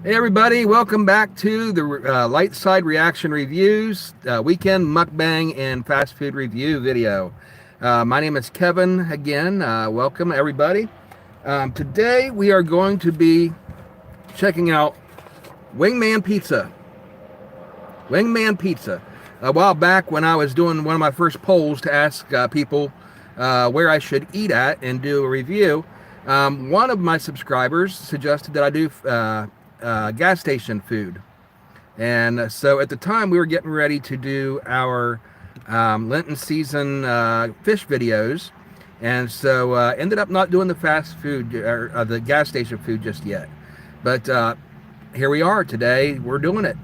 Hey everybody, welcome back to the Light Side Reaction Reviews, weekend mukbang and fast food review video. My name is Kevin again. Welcome everybody. Today we are going to be checking out Wingman Pizza. Wingman Pizza. A while back when I was doing one of my first polls to ask people where I should eat at and do a review, one of my subscribers suggested that I do gas station food. And so at the time we were getting ready to do our Lenten season fish videos, and so ended up not doing the fast food or the gas station food just yet. But here we are today. We're doing it.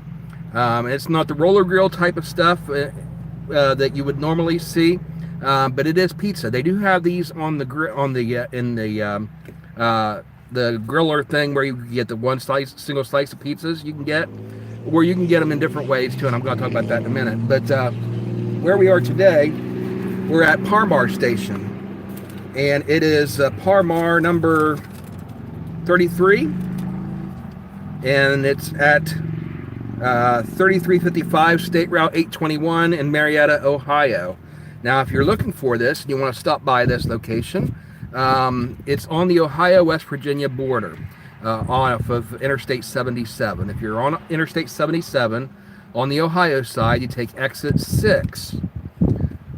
It's not the roller grill type of stuff that you would normally see, but it is pizza. They do have these on the the griller thing where you get the single slice of pizzas you can get, or you can get them in different ways too, and I'm going to talk about that in a minute. But where we are today, we're at Parmar Station, and it is Parmar number 33, and it's at 3355 State Route 821 in Marietta, Ohio. Now, if you're looking for this and you want to stop by this location, it's on the Ohio-West Virginia border, off of Interstate 77. If you're on Interstate 77 on the Ohio side, you take exit 6.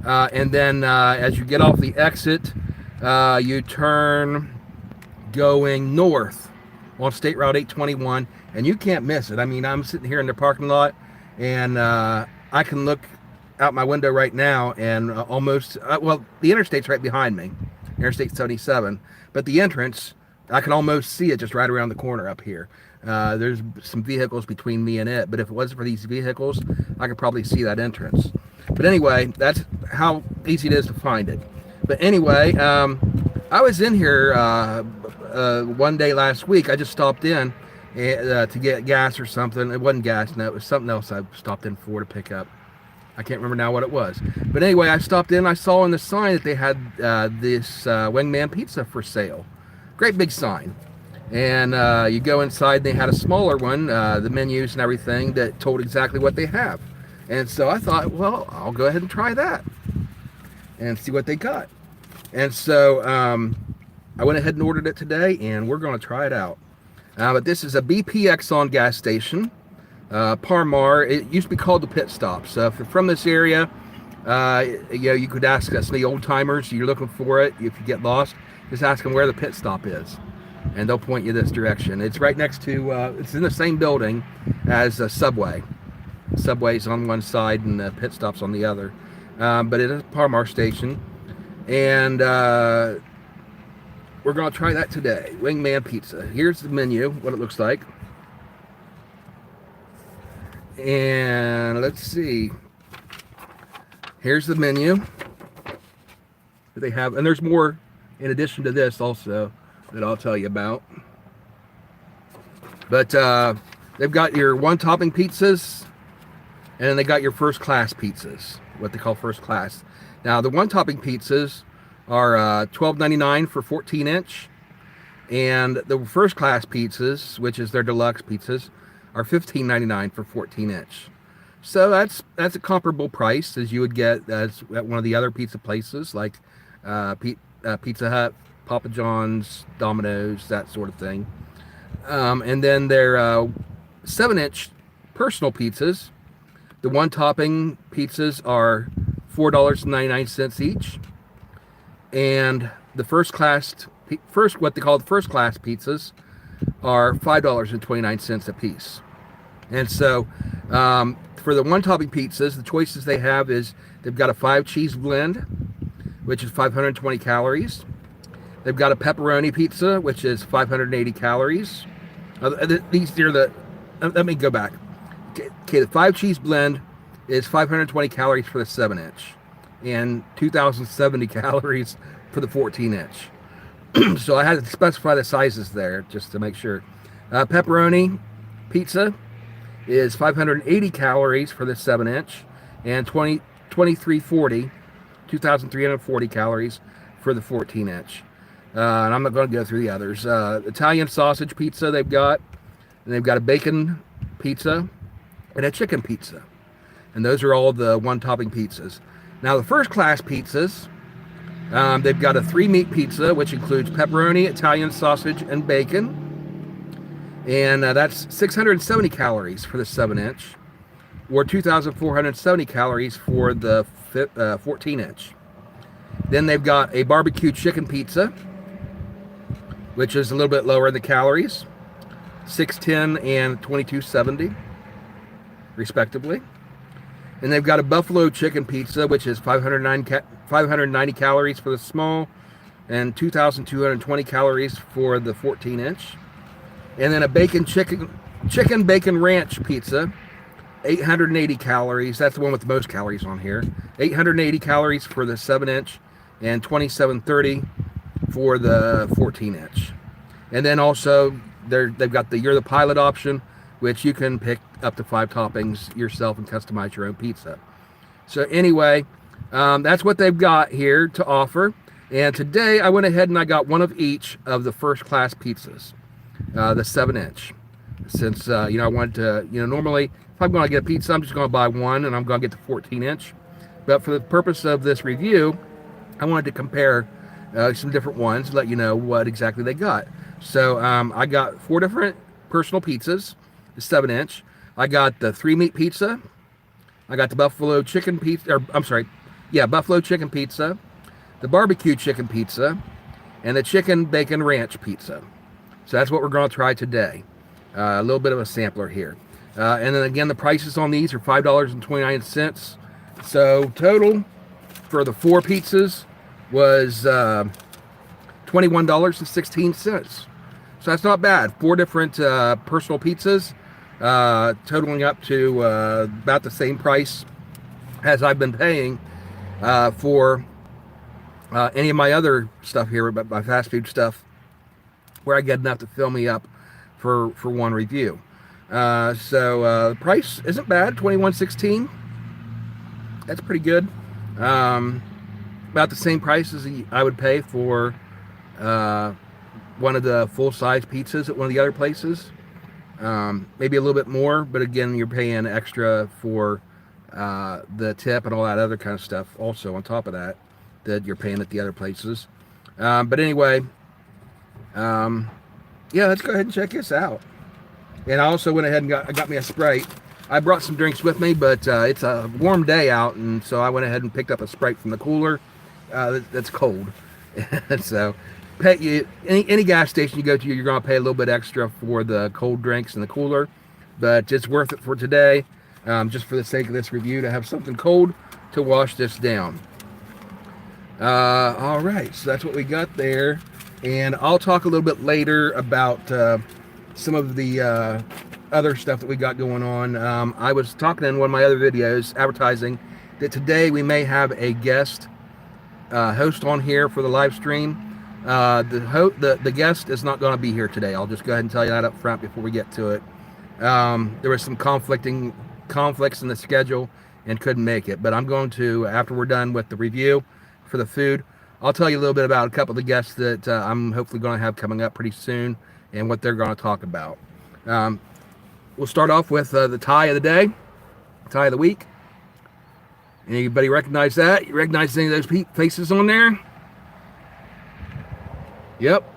And then as you get off the exit, you turn going north on State Route 821, and you can't miss it. I mean, I'm sitting here in the parking lot, and I can look out my window right now and almost, well, the interstate's right behind me. Interstate 77, but the entrance, I can almost see it just right around the corner up here. There's some vehicles between me and it, but if it wasn't for these vehicles, I could probably see that entrance. But anyway, that's how easy it is to find it. But anyway, I was in here one day last week. I just stopped in to get gas or something. It wasn't gas, no, it was something else I stopped in for to pick up. I can't remember now what it was. But anyway, I stopped in, I saw on the sign that they had this Wingman Pizza for sale. Great big sign. And you go inside, they had a smaller one, the menus and everything that told exactly what they have. And so I thought, well, I'll go ahead and try that and see what they got. And so I went ahead and ordered it today, and we're going to try it out. But this is a BP Exxon gas station. Parmar, it used to be called the Pit Stop. So if you're from this area, you could ask us, the old timers, you're looking for it. If you get lost, just ask them where the pit stop is, and they'll point you this direction. It's right next to, it's in the same building as a Subway. Subway's on one side and the pit stop's on the other. But it is Parmar Station, and we're going to try that today. Wingman Pizza. Here's the menu, what it looks like. And let's see, here's the menu that they have, and there's more in addition to this also that I'll tell you about. But they've got your one topping pizzas, and then they got your first class pizzas, what they call first class. Now the one topping pizzas are $12.99 for 14-inch, and the first class pizzas, which is their deluxe pizzas, are $15.99 for 14-inch. So that's a comparable price as you would get as at one of the other pizza places like Pizza Hut, Papa John's, Domino's, that sort of thing. And then their 7-inch personal pizzas, the one topping pizzas are $4.99 each, and the what they call the first class pizzas are $5.29 a piece. And so for the one topping pizzas, the choices they have is they've got a 5 cheese blend, which is 520 calories. They've got a pepperoni pizza, which is 580 calories. These are the, let me go back. Okay, the 5 cheese blend is 520 calories for the 7-inch and 2,070 calories for the 14-inch. So I had to specify the sizes there just to make sure. Pepperoni pizza is 580 calories for the 7-inch and 2,340 calories for the 14-inch. And I'm not going to go through the others. Italian sausage pizza they've got And they've got a bacon pizza and a chicken pizza. And those are all the one-topping pizzas. Now, the first-class pizzas, they've got a 3-meat pizza, which includes pepperoni, Italian sausage, and bacon. And that's 670 calories for the 7-inch, or 2,470 calories for the 14-inch. Then they've got a barbecue chicken pizza, which is a little bit lower in the calories, 610 and 2270, respectively. And they've got a buffalo chicken pizza, which is 590 calories for the small and 2,220 calories for the 14-inch. And then a chicken bacon ranch pizza, 880 calories. That's the one with the most calories on here. 880 calories for the 7-inch and 2730 for the 14-inch. And then also they've got the You're the Pilot option, which you can pick up to 5 toppings yourself and customize your own pizza. So anyway, that's what they've got here to offer. And today I went ahead and I got one of each of the first-class pizzas, the 7-inch. Since, I wanted to, normally if I'm going to get a pizza, I'm just going to buy one and I'm going to get the 14-inch. But for the purpose of this review, I wanted to compare some different ones, let you know what exactly they got. So I got 4 different personal pizzas, the 7-inch. I got the 3-meat pizza. I got the buffalo chicken pizza, buffalo chicken pizza, the barbecue chicken pizza, and the chicken bacon ranch pizza. So that's what we're going to try today. A little bit of a sampler here. And then again, the prices on these are $5.29. So total for the 4 pizzas was $21.16. So that's not bad. 4 different personal pizzas, totaling up to about the same price as I've been paying for any of my other stuff here, but my fast food stuff, where I get enough to fill me up for one review. So the price isn't bad, $21.16. That's pretty good. About the same price as I would pay for one of the full-size pizzas at one of the other places. Maybe a little bit more, but again, you're paying extra for the tip and all that other kind of stuff also on top of that you're paying at the other places. But anyway, let's go ahead and check this out. And I also went ahead and got me a Sprite. I brought some drinks with me, but it's a warm day out, and so I went ahead and picked up a Sprite from the cooler. That's cold. So any gas station you go to, you're going to pay a little bit extra for the cold drinks in the cooler, but it's worth it for today, just for the sake of this review, to have something cold to wash this down. All right, so that's what we got there, and I'll talk a little bit later about some of the other stuff that we got going on. I was talking in one of my other videos, advertising that today we may have a guest host on here for the live stream. The guest is not going to be here today. I'll just go ahead and tell you that up front before we get to it. There was some conflicts in the schedule and couldn't make it. But I'm going to, after we're done with the review for the food, I'll tell you a little bit about a couple of the guests that I'm hopefully going to have coming up pretty soon and what they're going to talk about. We'll start off with the tie of the day, tie of the week. Anybody recognize that? You recognize any of those faces on there? Yep.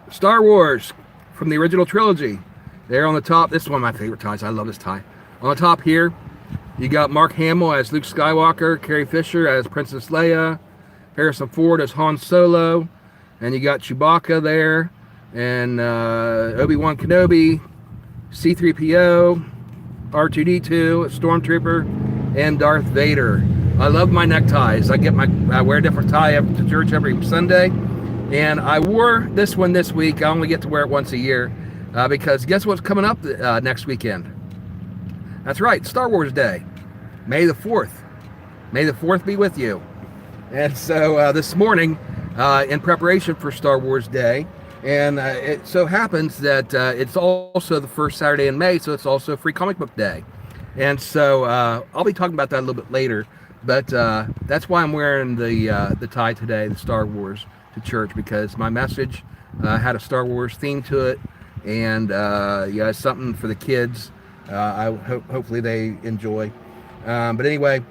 Star Wars from the original trilogy. There on the top. This is one of my favorite ties. I love this tie. On the top here, you got Mark Hamill as Luke Skywalker, Carrie Fisher as Princess Leia, Harrison Ford as Han Solo, and you got Chewbacca there, and Obi-Wan Kenobi, C-3PO, R2-D2, Stormtrooper, and Darth Vader. I love my neckties. I wear a different tie to church every Sunday, and I wore this one this week. I only get to wear it once a year because guess what's coming up next weekend? That's right, Star Wars Day, May the 4th. May the 4th be with you. And so this morning, in preparation for Star Wars Day, and it so happens that it's also the first Saturday in May, so it's also Free Comic Book Day. And so I'll be talking about that a little bit later, but that's why I'm wearing the tie today, the Star Wars, to church, because my message had a Star Wars theme to it, and yeah, it's something for the kids. Hopefully they enjoy. But anyway,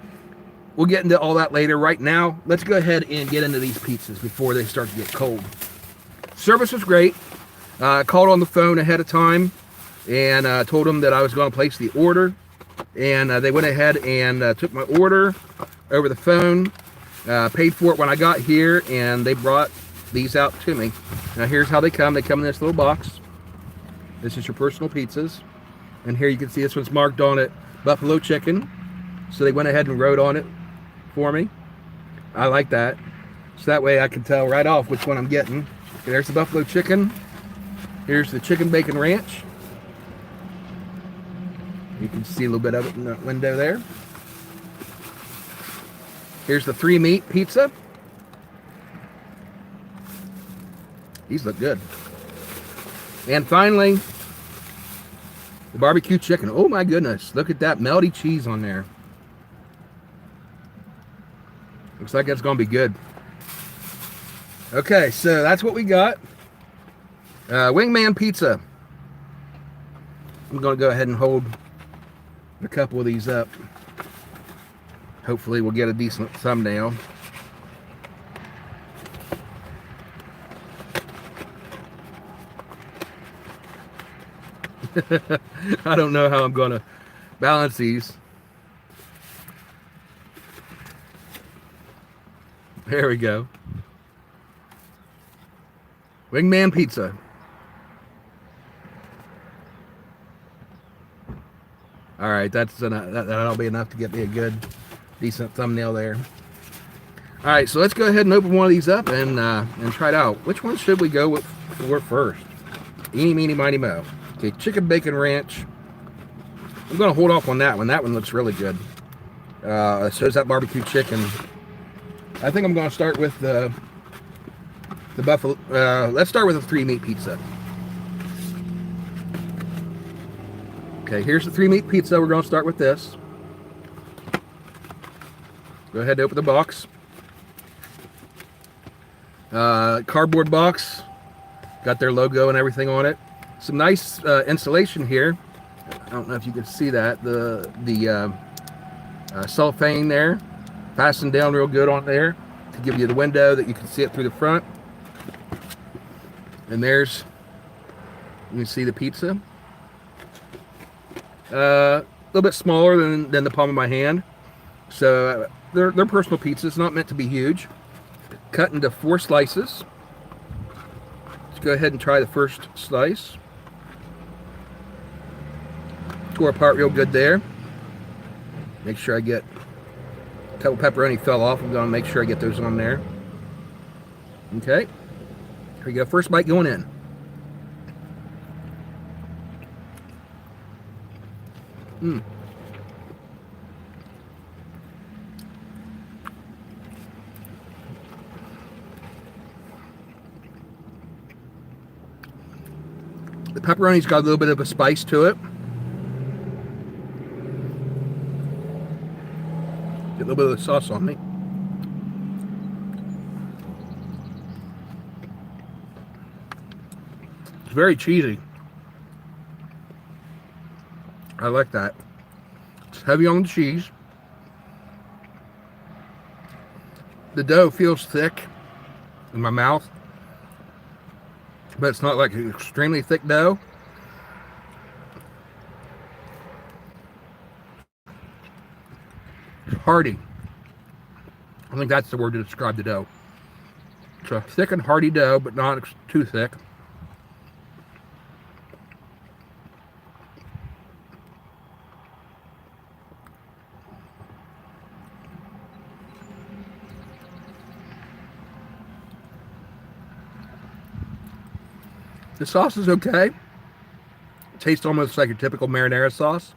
we'll get into all that later. Right now, let's go ahead and get into these pizzas before they start to get cold. Service was great. I called on the phone ahead of time and told them that I was going to place the order. And they went ahead and took my order over the phone, paid for it when I got here, and they brought these out to me. Now here's how they come. They come in this little box. This is your personal pizzas. And here you can see this one's marked on it, buffalo chicken. So they went ahead and wrote on it for me. I like that. So that way I can tell right off which one I'm getting. Okay, there's the buffalo chicken. Here's the chicken bacon ranch. You can see a little bit of it in the window there. Here's the 3 meat pizza. These look good. And finally, the barbecue chicken. Oh my goodness, look at that melty cheese on there. Looks like it's gonna be good. Okay, so that's what we got. Wingman pizza. I'm gonna go ahead and hold a couple of these up. Hopefully we'll get a decent thumbnail. I don't know how I'm gonna balance these. There we go. Wingman pizza. All right, that'll be enough to get me a good, decent thumbnail there. All right, so let's go ahead and open one of these up and try it out. Which one should we go with for first? Eeny, meeny, miny, mo. Okay, chicken bacon ranch. I'm gonna hold off on that one. That one looks really good. So is that barbecue chicken. I think I'm gonna start with the buffalo. Let's start with a 3 meat pizza. Okay, here's the 3 meat pizza. We're gonna start with this. Go ahead and open the box. Cardboard box. Got their logo and everything on it. Some nice insulation here. I don't know if you can see that. The cellophane there, fastened down real good on there to give you the window that you can see it through the front. And there's, you can see the pizza. A little bit smaller than the palm of my hand. So they're personal pizzas, not meant to be huge. Cut into 4 slices. Let's go ahead and try the first slice. Tore apart real good there. Make sure I get a couple pepperoni fell off. I'm going to make sure I get those on there. Okay. Here we go. First bite going in. The pepperoni's got a little bit of a spice to it. Get a little bit of the sauce on me. It's very cheesy. I like that. It's heavy on the cheese. The dough feels thick in my mouth, but it's not like an extremely thick dough. It's hearty. I think that's the word to describe the dough. It's a thick and hearty dough, but not too thick. The sauce is okay. It tastes almost like your typical marinara sauce.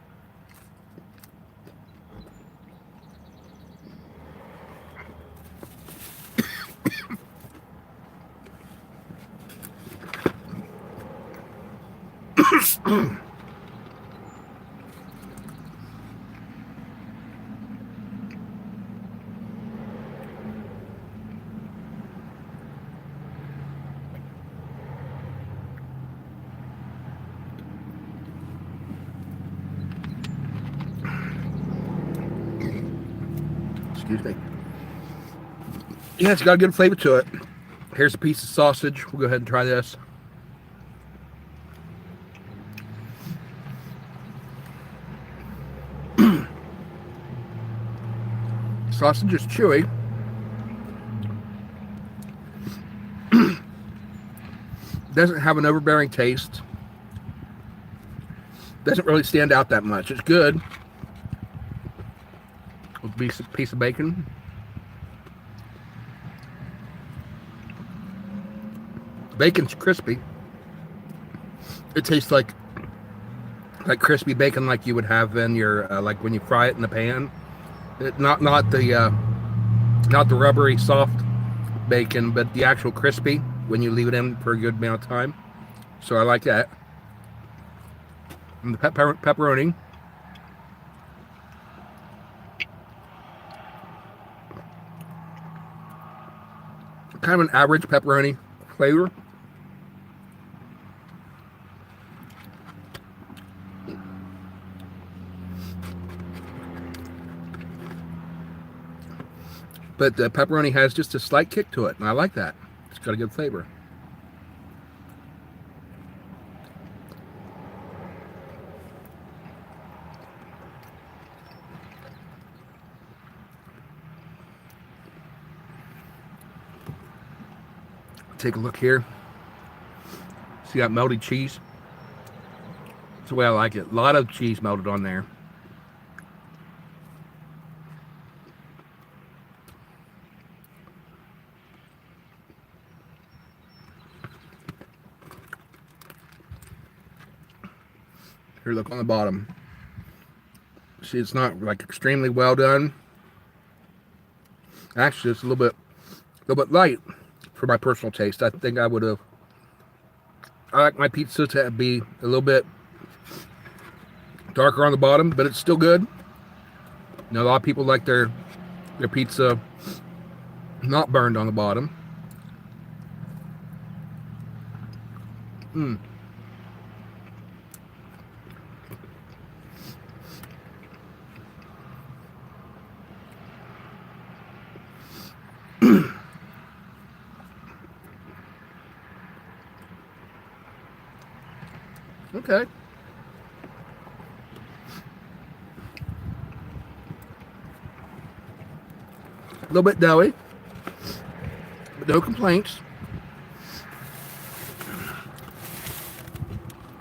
Excuse me. Yeah, it's got a good flavor to it. Here's a piece of sausage. We'll go ahead and try this. Sausage is chewy. Doesn't have an overbearing taste. Doesn't really stand out that much. It's good. With a piece of bacon. Bacon's crispy. It tastes like crispy bacon, like you would have in your like when you fry it in the pan. Not the rubbery soft bacon, but the actual crispy when you leave it in for a good amount of time. So I like that. And the pepperoni. Kind of an average pepperoni flavor. But the pepperoni has just a slight kick to it, and I like that. It's got a good flavor. Take a look here. See that melted cheese? That's the way I like it. A lot of cheese melted on there. Here, look on the bottom. See, it's not like extremely well done. Actually, it's a little bit light for my personal taste. I think I like my pizza to be a little bit darker on the bottom, but it's still good. You know, a lot of people like their pizza not burned on the bottom. Okay. A little bit doughy, but no complaints.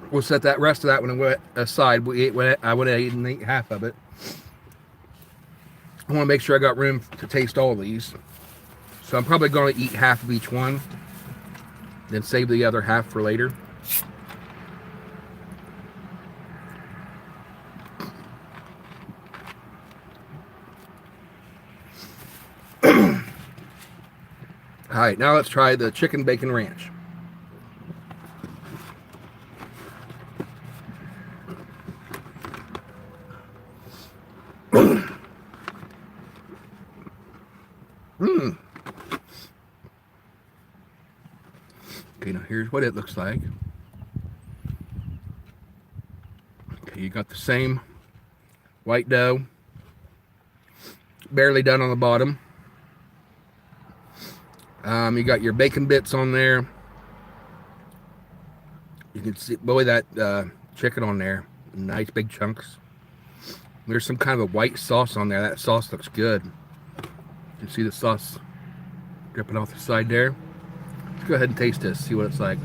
We'll set that rest of that one aside. I would have eaten half of it. I want to make sure I got room to taste all of these. So I'm probably going to eat half of each one, then save the other half for later. All right, now let's try the chicken bacon ranch. Okay, now here's what it looks like. Okay, you got the same white dough, barely done on the bottom. You got your bacon bits on there. You can see, boy, that chicken on there. Nice big chunks. There's some kind of a white sauce on there. That sauce looks good. You can see the sauce dripping off the side there. Let's go ahead and taste this, see what it's like.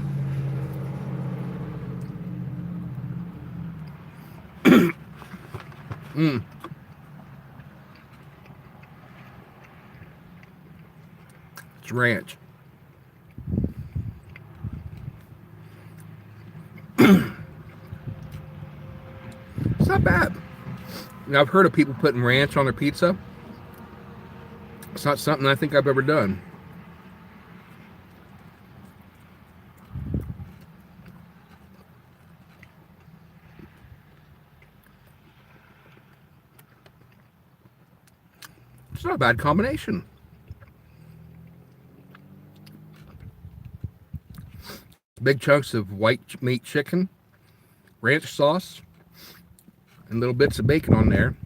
It's ranch. It's not bad. Now, I've heard of people putting ranch on their pizza. It's not something I think I've ever done. It's not a bad combination. Big chunks of white meat chicken, ranch sauce, and little bits of bacon on there.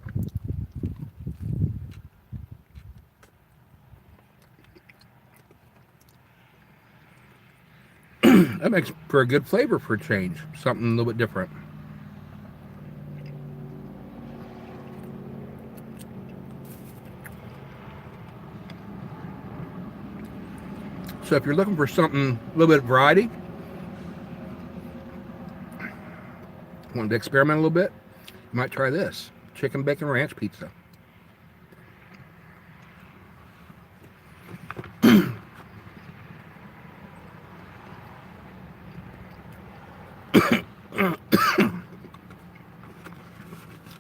That makes for a good flavor for a change. Something a little bit different. So if you're looking for something, a little bit of variety, wanted to experiment a little bit, you might try this. Chicken bacon ranch pizza.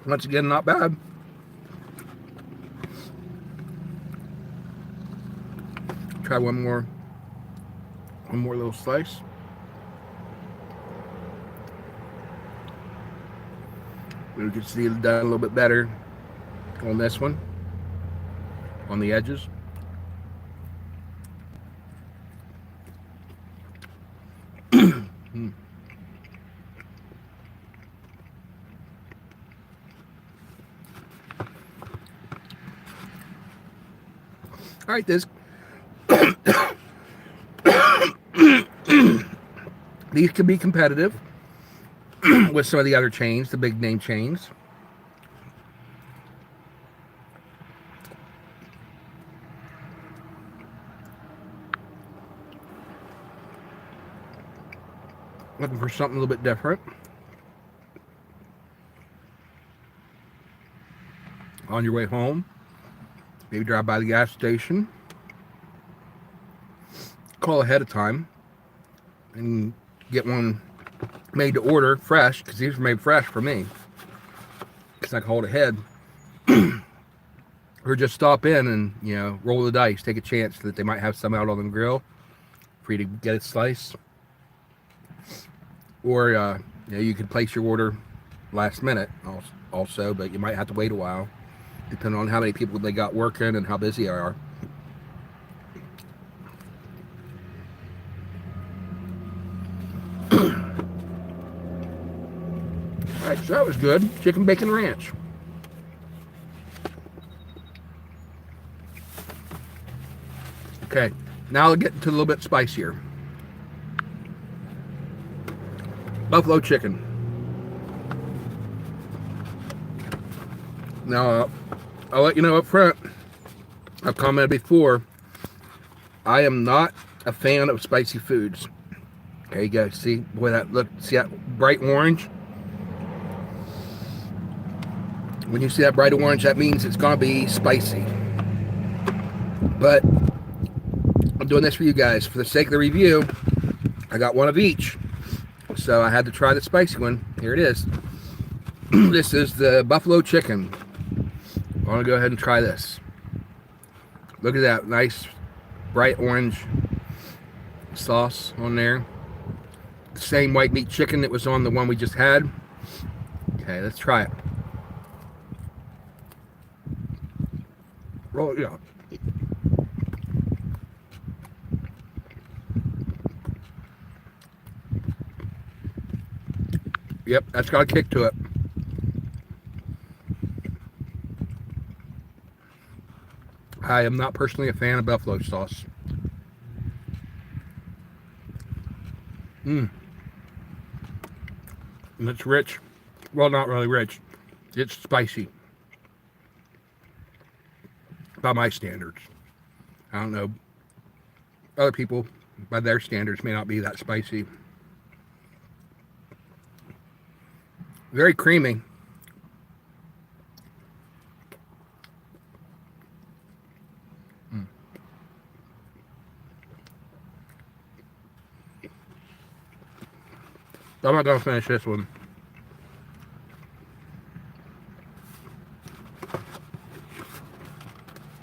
Once again, not bad. Try one more little slice. We can see it done a little bit better on this one, on the edges. All right, this these can be competitive with some of the other chains, the big name chains. Looking for something a little bit different. On your way home, maybe drive by the gas station. Call ahead of time and get one made to order fresh, because these were made fresh for me, because I called ahead. Or just stop in and, you know, roll the dice, take a chance that they might have some out on the grill for you to get a slice. Or you know, you could place your order last minute also, but you might have to wait a while, depending on how many people they got working and how busy they are. Alright, so that was good. Chicken bacon ranch. Okay, now I'll get into a little bit spicier. Buffalo chicken. Now, I'll let you know up front, I've commented before, I am not a fan of spicy foods. There you go. See, boy, that look. See that bright orange? When you see that bright orange, that means it's gonna be spicy. But I'm doing this for you guys. For the sake of the review, I got one of each. So I had to try the spicy one. Here it is. This is the buffalo chicken. I want to go ahead and try this. Look at that nice bright orange sauce on there. The same white meat chicken that was on the one we just had. Okay, let's try it. Roll it out. Yep, that's got a kick to it. I am not personally a fan of buffalo sauce. And it's rich. Well, not really rich. It's spicy. By my standards. I don't know. Other people, by their standards, may not be that spicy. Very creamy. I'm not going to finish this one.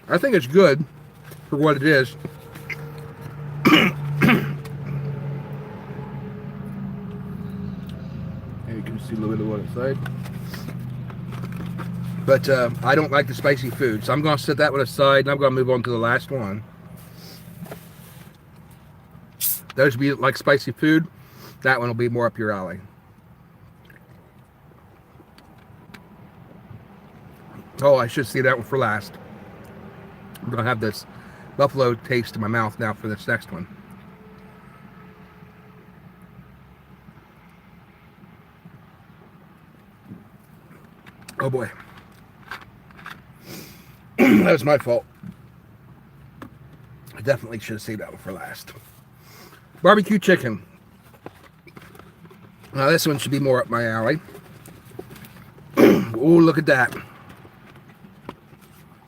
I think it's good for what it is. And you can see a little bit of what it's like. But I don't like the spicy food, so I'm going to set that one aside, and I'm going to move on to the last one. Those of you that like spicy food, that one will be more up your alley. Oh, I should see that one for last. I'm going to have this buffalo taste in my mouth now for this next one. Oh boy. That was my fault. I definitely should have saved that one for last. Barbecue chicken. Now this one should be more up my alley. Oh, look at that.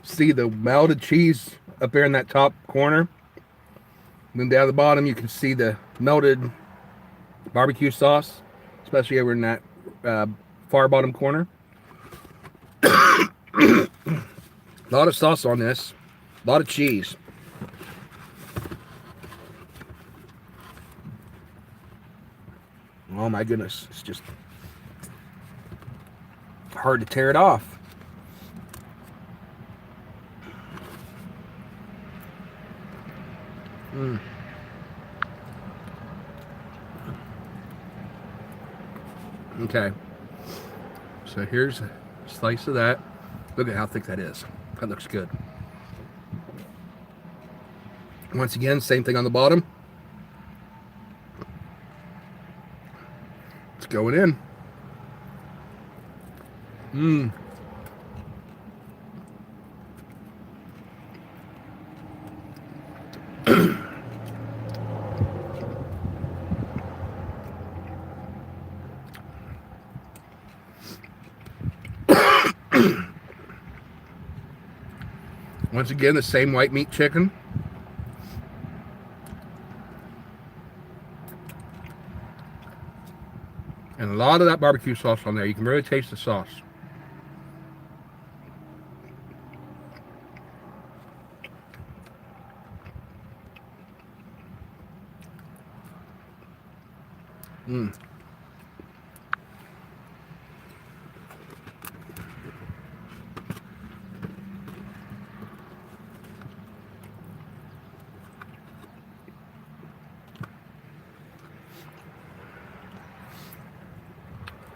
See the melted cheese up there in that top corner? And then down the bottom you can see the melted barbecue sauce, especially over in that far bottom corner. A lot of sauce on this. A lot of cheese. Oh my goodness. It's just hard to tear it off. Okay. So here's a slice of that. Look at how thick that is. That looks good. Once again, same thing on the bottom. It's going in. Once again, the same white meat chicken. And a lot of that barbecue sauce on there. You can really taste the sauce.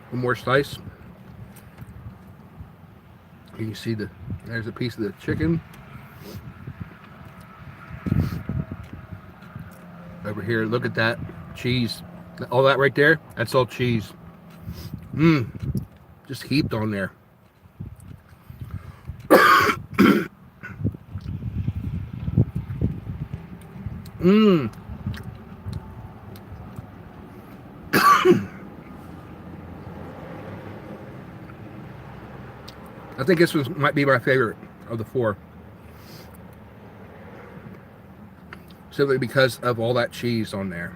One more slice. You can see there's a piece of the chicken. Over here, look at that cheese. All that right there, that's all cheese. Just heaped on there. I think this one might be my favorite of the four. Simply because of all that cheese on there.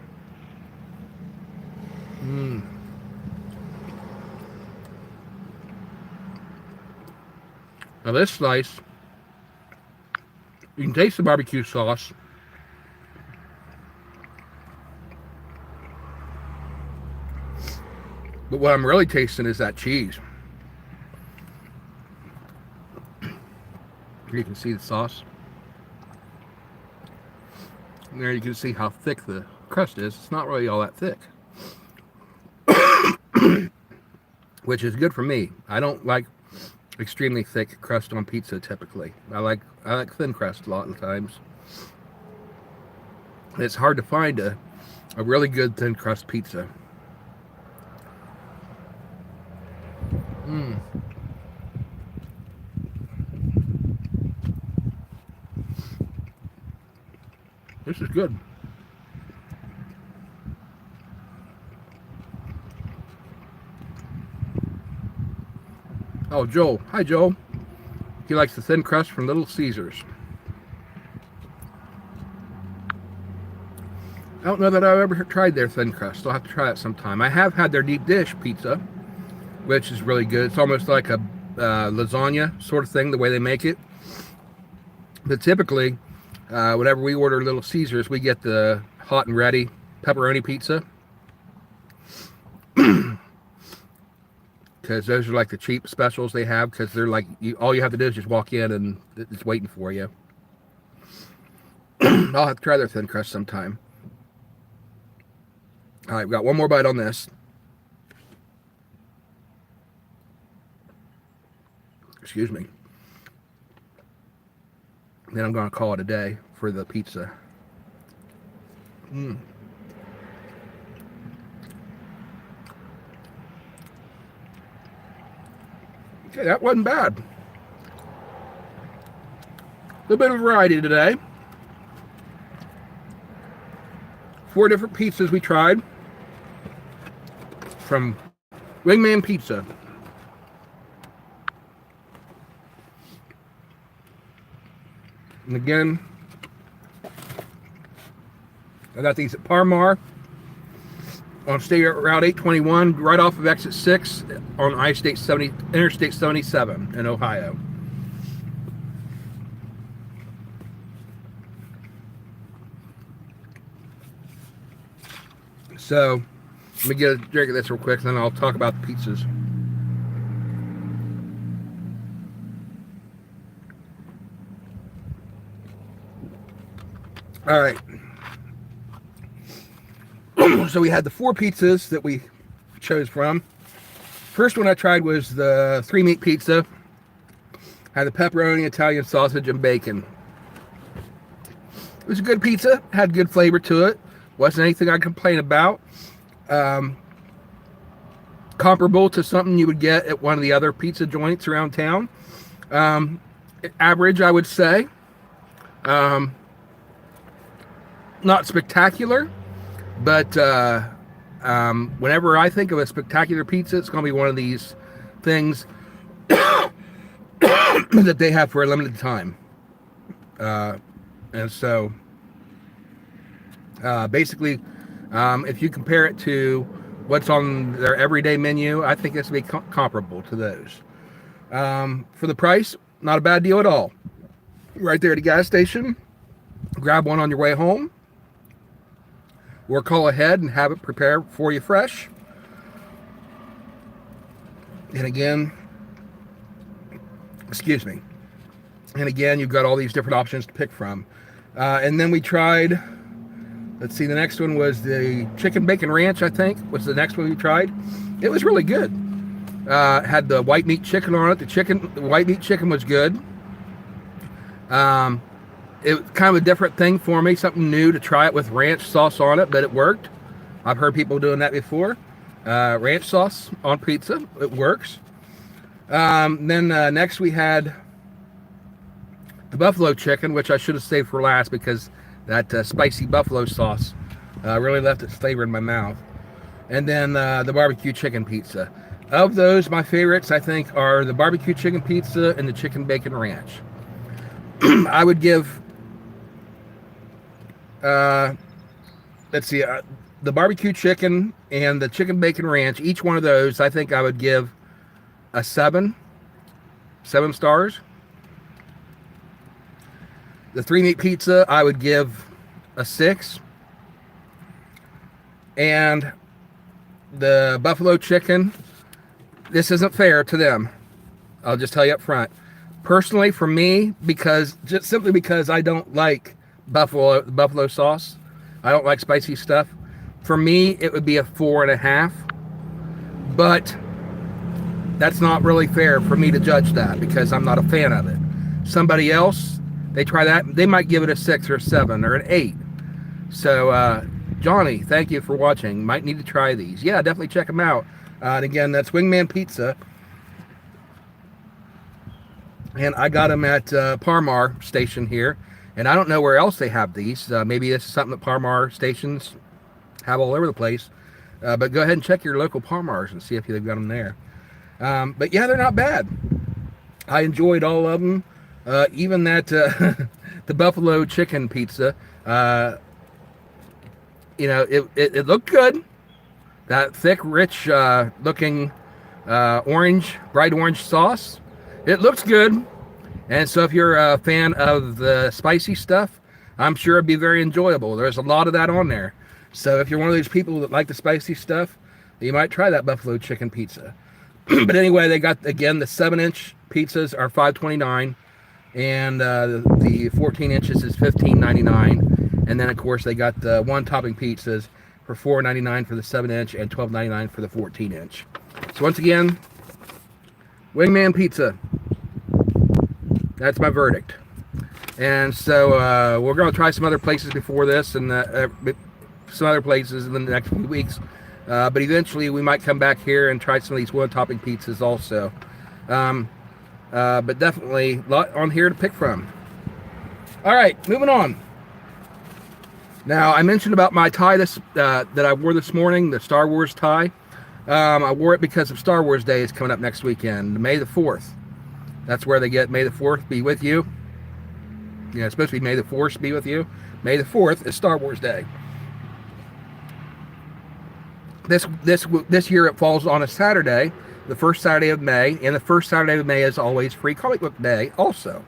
Now this slice, you can taste the barbecue sauce. But what I'm really tasting is that cheese. You can see the sauce. And there you can see how thick the crust is. It's not really all that thick. Which is good for me. I don't like extremely thick crust on pizza typically. I like thin crust a lot of times. It's hard to find a really good thin crust pizza. This is good. Oh, Joel. Hi, Joel. He likes the thin crust from Little Caesars. I don't know that I've ever tried their thin crust. I'll have to try it sometime. I have had their deep dish pizza, which is really good. It's almost like a lasagna sort of thing, the way they make it. But typically, whenever we order Little Caesars, we get the hot and ready pepperoni pizza. Because those are like the cheap specials they have, because they're like, all you have to do is just walk in and it's waiting for you. I'll have to try their thin crust sometime. All right, we've got one more bite on this. Excuse me. Then I'm going to call it a day for the pizza. Okay, that wasn't bad. A little bit of variety today. 4 different pizzas we tried from Wingman Pizza. And again, I got these at Parmar on State Route 821, right off of Exit 6 on Interstate 77 in Ohio. So, let me get a drink of this real quick, and then I'll talk about the pizzas. All right. So we had the 4 pizzas that we chose from. First one I tried was the 3-meat pizza. Had the pepperoni, Italian sausage, and bacon. It was a good pizza. Had good flavor to it. Wasn't anything I'd complain about. Comparable to something you would get at one of the other pizza joints around town. Average, I would say. Not spectacular, but whenever I think of a spectacular pizza, it's going to be one of these things that they have for a limited time. And so, basically, if you compare it to what's on their everyday menu, I think this would be comparable to those. For the price, not a bad deal at all. Right there at the gas station, grab one on your way home, or call ahead and have it prepared for you fresh. And again, excuse me. And again, you've got all these different options to pick from. And then we tried, let's see, the next one was the chicken bacon ranch, I think, was the next one we tried. It was really good. Had the white meat chicken on it. The white meat chicken was good. It was kind of a different thing for me, something new to try it with ranch sauce on it, but it worked. I've heard people doing that before. Ranch sauce on pizza, it works. Then next we had the buffalo chicken, which I should have saved for last because that spicy buffalo sauce really left its flavor in my mouth. And then the barbecue chicken pizza. Of those, my favorites, I think, are the barbecue chicken pizza and the chicken bacon ranch. I would give, let's see, the barbecue chicken and the chicken bacon ranch, each one of those, I think I would give a 7 stars. The 3-meat pizza, I would give a 6. And the buffalo chicken, this isn't fair to them. I'll just tell you up front. Personally, for me, simply because I don't like buffalo sauce, I don't like spicy stuff. For me, it would be a 4.5. But that's not really fair for me to judge that because I'm not a fan of it. Somebody else, they try that, they might give it a 6 or a 7 or an 8. So, Johnny, thank you for watching. Might need to try these. Yeah, definitely check them out. And again, that's Wingman Pizza. And I got them at Parmar Station here. And I don't know where else they have these. Maybe this is something that Parmar stations have all over the place. But go ahead and check your local Parmars and see if they've got them there. But yeah, they're not bad. I enjoyed all of them. Even that, the buffalo chicken pizza. You know, it looked good. That thick, rich looking bright orange sauce. It looks good. And so if you're a fan of the spicy stuff, I'm sure it'd be very enjoyable. There's a lot of that on there. So if you're one of those people that like the spicy stuff, you might try that buffalo chicken pizza. But anyway, they got, again, the 7-inch pizzas are $5.29. And the 14 inches is $15.99. And then, of course, they got the one-topping pizzas for $4.99 for the 7-inch and $12.99 for the 14-inch. So once again, Wingman Pizza. That's my verdict. And so we're going to try some other places before this and some other places in the next few weeks. But eventually we might come back here and try some of these one-topping pizzas also. But definitely a lot on here to pick from. All right, moving on. Now, I mentioned about my tie that I wore this morning, the Star Wars tie. I wore it because of Star Wars Day is coming up next weekend, May the 4th. That's where they get May the 4th be with you. Yeah, it's supposed to be May the 4th be with you. May the 4th is Star Wars Day. This year it falls on a Saturday, the first Saturday of May, and the first Saturday of May is always Free Comic Book Day also.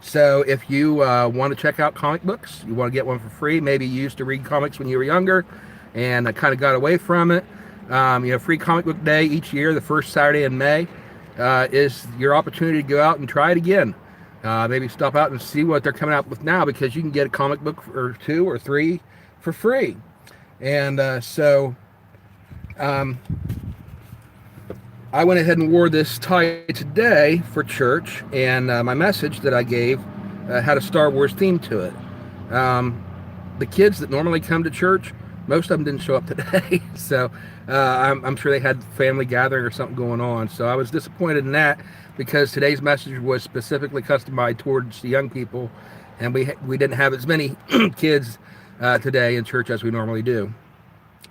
So if you want to check out comic books, you want to get one for free, maybe you used to read comics when you were younger and kind of got away from it. Free Comic Book Day each year, the first Saturday in May, is your opportunity to go out and try it again. Maybe stop out and see what they're coming out with now, because you can get a comic book or 2 or 3 for free. And I went ahead and wore this tie today for church, and my message that I gave had a Star Wars theme to it. The kids that normally come to church, most of them didn't show up today, so I'm sure they had family gathering or something going on. So I was disappointed in that, because today's message was specifically customized towards the young people, and we didn't have as many kids today in church as we normally do.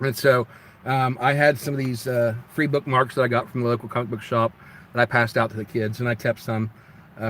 And so I had some of these free bookmarks that I got from the local comic book shop that I passed out to the kids, and I kept some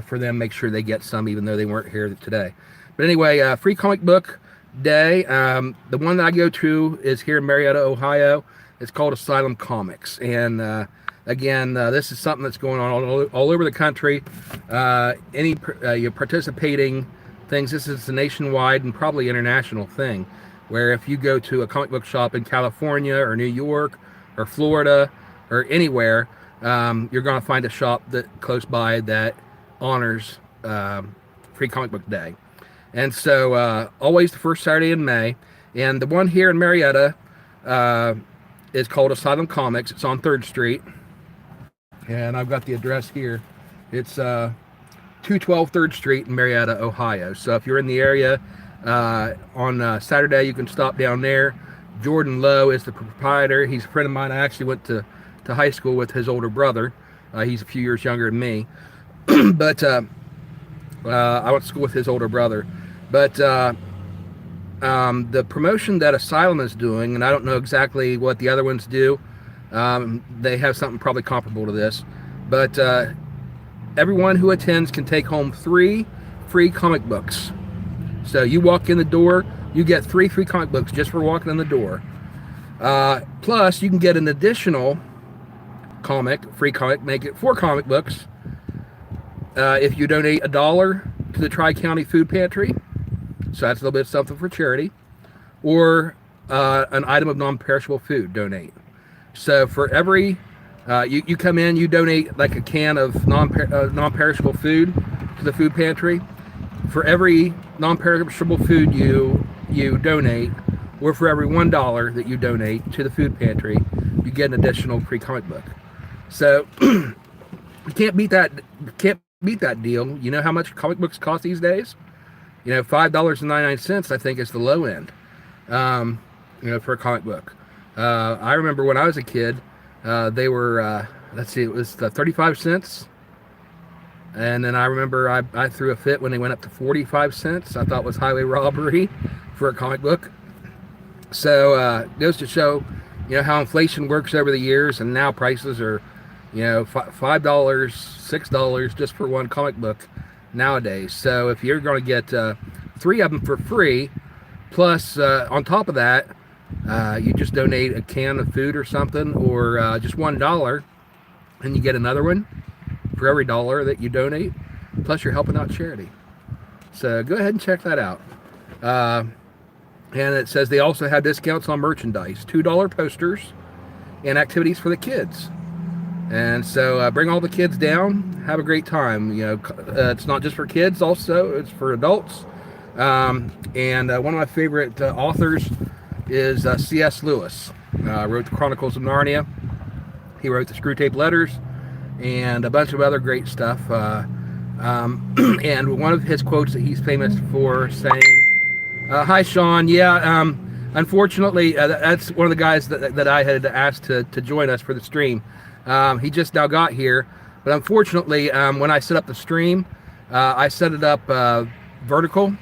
for them, make sure they get some even though they weren't here today. But anyway, Free Comic Book Day. The one that I go to is here in Marietta, Ohio. It's called Asylum Comics, and again, this is something that's going on all over the country. You're participating things. This is a nationwide and probably international thing, where if you go to a comic book shop in California or New York or Florida or anywhere, you're going to find a shop that close by that honors Free Comic Book Day. And so always the first Saturday in May. And the one here in Marietta is called Asylum Comics. It's on 3rd Street. And I've got the address here. It's 212 3rd Street in Marietta, Ohio. So if you're in the area on Saturday, you can stop down there. Jordan Lowe is the proprietor. He's a friend of mine. I actually went to high school with his older brother. He's a few years younger than me. But I went to school with his older brother. But the promotion that Asylum is doing, and I don't know exactly what the other ones do, they have something probably comparable to this, but everyone who attends can take home 3 free comic books. So you walk in the door, you get 3 free comic books just for walking in the door. Plus, you can get an additional free comic, make it 4 comic books, if you donate $1 to the Tri-County Food Pantry. So that's a little bit of something for charity. Or an item of non-perishable food, donate. So for every, you come in, you donate like a can of non-perishable food to the food pantry. For every non-perishable food you donate, or for every $1 that you donate to the food pantry, you get an additional free comic book. So you can't beat that deal. You know how much comic books cost these days? $5.99 I think is the low end. For a comic book. I remember when I was a kid, they were, it was 35 cents. And then I remember I threw a fit when they went up to 45 cents. I thought it was highway robbery for a comic book. So it goes to show, how inflation works over the years, and now prices are, $5, $6 just for one comic book nowadays. So if you're going to get 3 of them for free, plus on top of that, you just donate a can of food or something, or just $1, and you get another one for every $1 that you donate, plus you're helping out charity. So go ahead and check that out. And it says they also have discounts on merchandise, $2 posters, and activities for the kids. And so bring all the kids down, have a great time. It's not just for kids, also it's for adults. And one of my favorite authors is C.S. Lewis. Wrote the Chronicles of Narnia. He wrote the Screwtape Letters and a bunch of other great stuff. And one of his quotes that he's famous for saying, hi, Shawn. Yeah, unfortunately, that's one of the guys that I had asked to join us for the stream. He just now got here. But unfortunately, when I set up the stream, I set it up vertical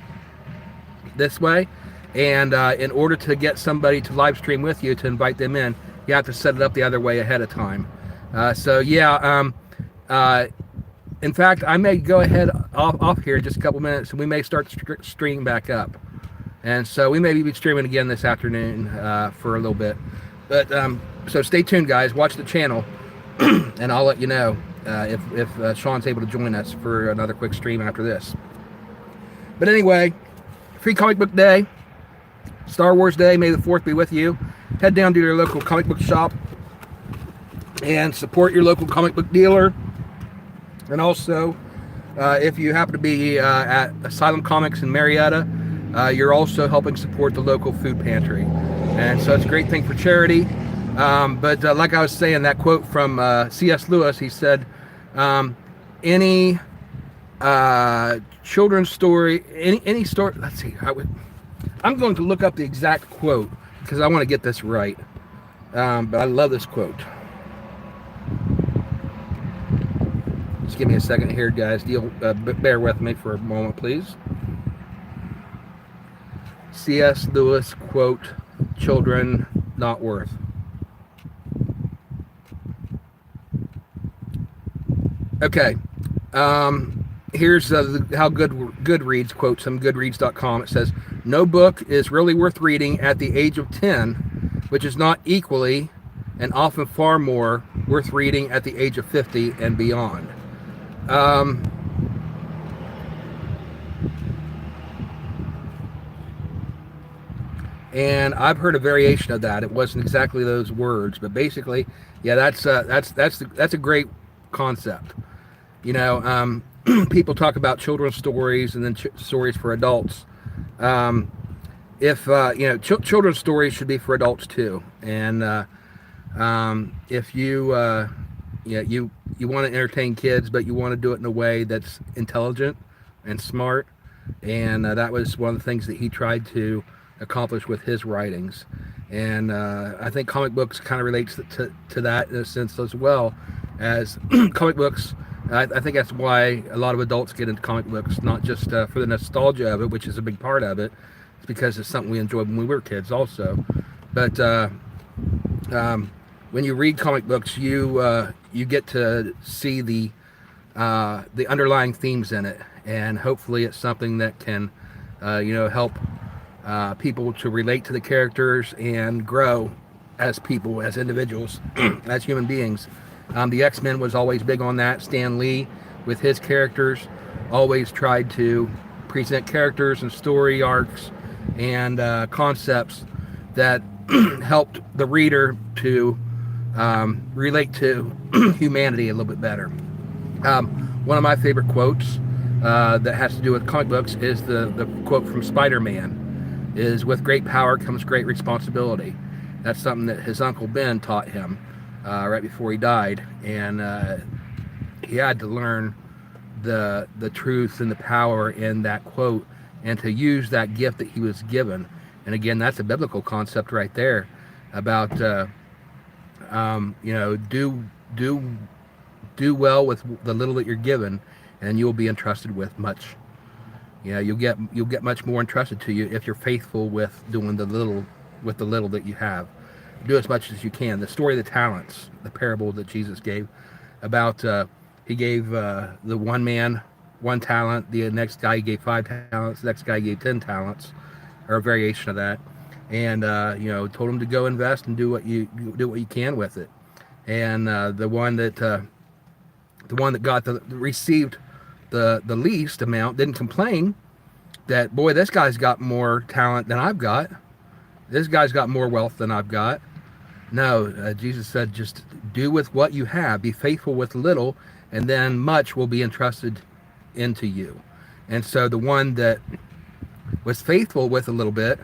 this way, and in order to get somebody to live stream with you, to invite them in, you have to set it up the other way ahead of time. So yeah, in fact, I may go ahead off here in just a couple minutes, and we may start the stream back up. And so we may be streaming again this afternoon for a little bit. But so stay tuned, guys. Watch the channel, and I'll let you know if Shawn's able to join us for another quick stream after this. But anyway, Free Comic Book Day, Star Wars Day, May the 4th be with you. Head down to your local comic book shop and support your local comic book dealer. And also, if you happen to be at Asylum Comics in Marietta, you're also helping support the local food pantry. And so it's a great thing for charity. But like I was saying, that quote from C.S. Lewis, he said, any children's story, any story, let's see, I'm going to look up the exact quote because I want to get this right. But I love this quote. Just give me a second here, guys. Bear with me for a moment, please. C.S. Lewis quote, children not worth. Okay. Here's how Goodreads quotes from Goodreads.com. It says, no book is really worth reading at the age of 10, which is not equally and often far more worth reading at the age of 50 and beyond. And I've heard a variation of that. It wasn't exactly those words, but basically, yeah, that's a great concept. You know, people talk about children's stories and then stories for adults. Children's stories should be for adults too. And if you want to entertain kids, but you want to do it in a way that's intelligent and smart, and that was one of the things that he tried to accomplish with his writings. And I think comic books kind of relates to that in a sense as well as comic books. I think that's why a lot of adults get into comic books, not just for the nostalgia of it, which is a big part of it. It's because it's something we enjoyed when we were kids also. But when you read comic books, you get to see the underlying themes in it, and hopefully it's something that can help people to relate to the characters and grow as people, as individuals, as human beings. The X-Men was always big on that. Stan Lee, with his characters, always tried to present characters and story arcs and concepts that helped the reader to relate to humanity a little bit better. One of my favorite quotes that has to do with comic books is the quote from Spider-Man, is with great power comes great responsibility. That's something that his Uncle Ben taught him right before he died, and he had to learn the truth and the power in that quote, and to use that gift that he was given. And again, that's a biblical concept right there about do well with the little that you're given, and you'll be entrusted with much. You'll get much more entrusted to you if you're faithful with doing the little that you have. Do as much as you can. The story of the talents, the parable that Jesus gave about he gave the one man 1 talent, the next guy gave 5 talents, the next guy gave 10 talents, or a variation of that, and told him to go invest and do what you can with it. And the one that received the least amount didn't complain that, boy, this guy's got more talent than I've got. This guy's got more wealth than I've got. No, Jesus said, just do with what you have. Be faithful with little, and then much will be entrusted into you. And so the one that was faithful with a little bit,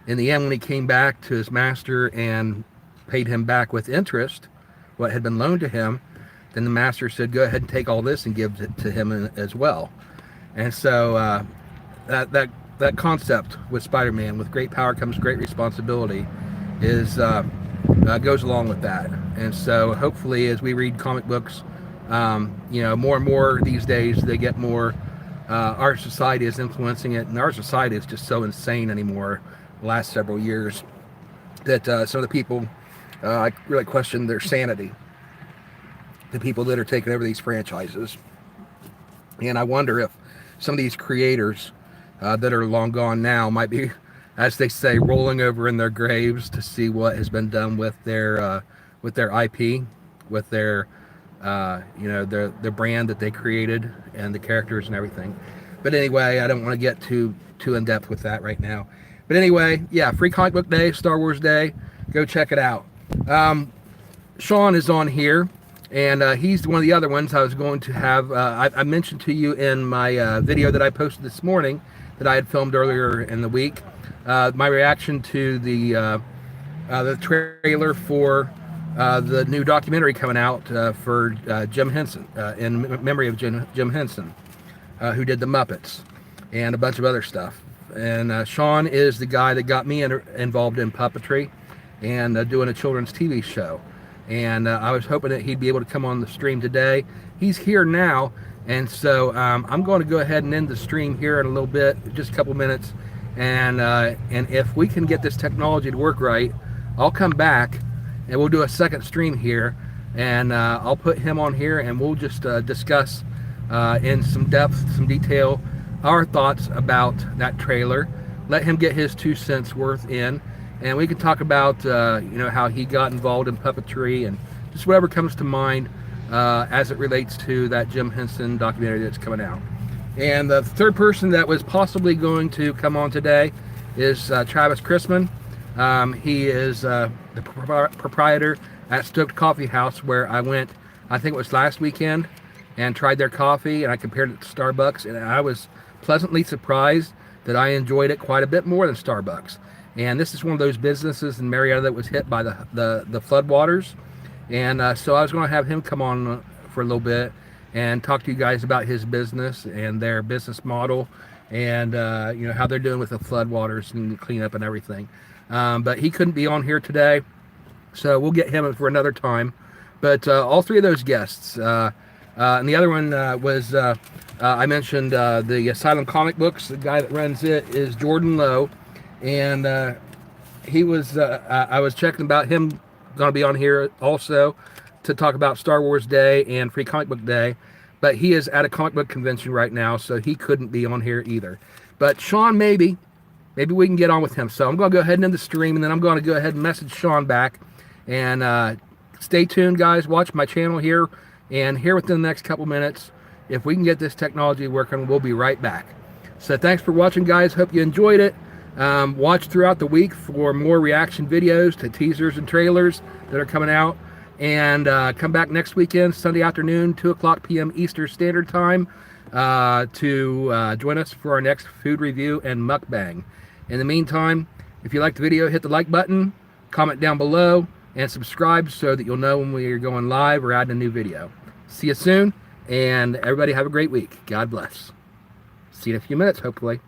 in the end, when he came back to his master and paid him back with interest what had been loaned to him, then the master said, go ahead and take all this and give it to him as well. And so that concept with Spider-Man, with great power comes great responsibility, is goes along with that. And so hopefully as we read comic books, You know, more and more these days they get more. Our society is influencing it, and our society is just so insane anymore. The last several years, that some of the people, I really question their sanity. The people that are taking over these franchises, and I wonder if some of these creators that are long gone now might be, as they say, rolling over in their graves to see what has been done with their IP, with their you know, their brand that they created and the characters and everything. But anyway, I don't want to get too in depth with that right now. But anyway, yeah, Free Comic Book Day, Star Wars Day, go check it out. Shawn is on here, and he's one of the other ones I was going to have. I mentioned to you in my video that I posted this morning that I had filmed earlier in the week, my reaction to the trailer for the new documentary coming out for Jim Henson, in memory of Jim Henson, who did the Muppets and a bunch of other stuff. And Shawn is the guy that got me involved in puppetry and doing a children's TV show. And I was hoping that he'd be able to come on the stream today. He's here now, and so I'm going to go ahead and end the stream here in a little bit, just a couple minutes. And if we can get this technology to work right, I'll come back and we'll do a second stream here, and I'll put him on here, and we'll just discuss in some depth, some detail, our thoughts about that trailer. Let him get his 2 cents worth in, and we can talk about you know, how he got involved in puppetry and just whatever comes to mind as it relates to that Jim Henson documentary that's coming out. And the third person that was possibly going to come on today is Travis Chrisman. He is the proprietor at Stoked Coffee House, where I went, I think it was last weekend, and tried their coffee, and I compared it to Starbucks, and I was pleasantly surprised that I enjoyed it quite a bit more than Starbucks. And this is one of those businesses in Marietta that was hit by the floodwaters, and so I was going to have him come on for a little bit and talk to you guys about his business and their business model, and you know, how they're doing with the floodwaters and the cleanup and everything. But he couldn't be on here today, so we'll get him for another time. But all three of those guests, and the other one was, I mentioned the Asylum Comic Books. The guy that runs it is Jordan Lowe, and he was, I was checking about him, going to be on here also to talk about Star Wars Day and Free Comic Book Day, but he is at a comic book convention right now, so he couldn't be on here either. But Shawn, maybe we can get on with him. So I'm going to go ahead and end the stream, and then I'm going to go ahead and message Shawn back. And stay tuned, guys. Watch my channel here, and here within the next couple minutes, if we can get this technology working, we'll be right back. So thanks for watching, guys. Hope you enjoyed it. Watch throughout the week for more reaction videos to teasers and trailers that are coming out. And come back next weekend, Sunday afternoon, 2:00 p.m. Eastern Standard Time, to join us for our next food review and mukbang. In the meantime, if you liked the video, hit the like button, comment down below, and subscribe so that you'll know when we are going live or adding a new video. See you soon, and everybody have a great week. God bless. See you in a few minutes, hopefully.